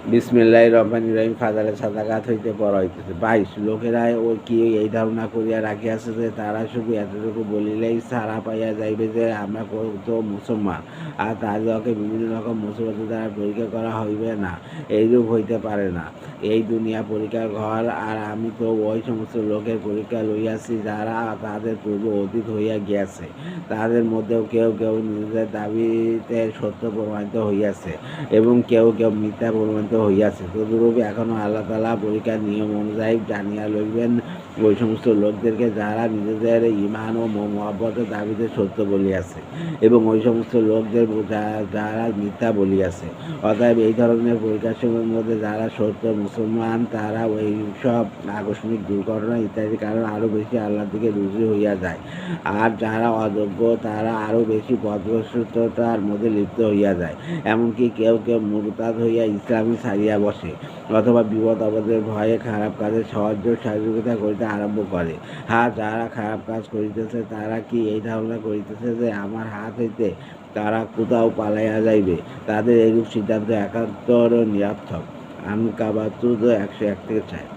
বিসমিল্লাহির রহমানির রহিম। ফাজালে সাদাকাত হইতে পড়া হইতেছে 22। লোকেরা ও কি এই ধারণা করিয়া রাখিয়াছে যে তারা শুধু এতটুকু বলিলেই ছাড়া পাইয়া যাইবে যে আমরা তো মুসলমান, আর তাহাদিগকে বিভিন্ন রকম মুসিবতের দ্বারা পরীক্ষা করা হইবে না। এইরূপ হইতে পারে না। এই দুনিয়া পরীক্ষার ঘর, আর আমি তো ওই সমস্ত লোকের পরীক্ষা লইয়াছি যারা তাদের পূর্ব অতীত হইয়া গিয়াছে। তাদের মধ্যেও কেউ কেউ নিজেদের দাবিতে সত্য প্রমাণিত হইয়াছে এবং কেউ কেউ মিথ্যা প্রমাণিত হইয়াছে। তদুরূপ এখনও আল্লাহ তাআলা পরীক্ষার নিয়ম অনুযায়ী জানিয়া লইবেন ওই সমস্ত লোকদেরকে যারা নিজেদের ঈমান ও মহব্বতের দাবিতে সত্য বলিয়াছে, এবং ওই সমস্ত লোকদের যারা মিথ্যা বলিয়াছে। অতএব এই ধরনের পরীক্ষাসমূহের মধ্যে যারা সত্য মুসলমান তারা ওই সব আকস্মিক দুর্ঘটনা ইত্যাদি কারণ আরও বেশি আল্লাহর দিকে রুজু হইয়া যায়, আর যারা অযোগ্য তারা আরও বেশি পথভ্রষ্টতার মধ্যে লিপ্ত হইয়া যায়। এমনকি কেউ কেউ মুরতাদ হইয়া ইসলামই ছাড়িয়া বসে, অথবা বিপদ আপদের ভয়ে খারাপ কাজে সাহায্য সহযোগিতা করিতে আরম্ভ করে। যারা খারাপ কাজ করিতেছে তারা কি এই ধারণা করিতেছে যে আমার হাত হইতে তারা কোথাও পালাইয়া যাইবে? তাদের এইরূপ সিদ্ধান্ত একান্তর নিরর্থক। আনকাবাতুর 101 থেকে 4।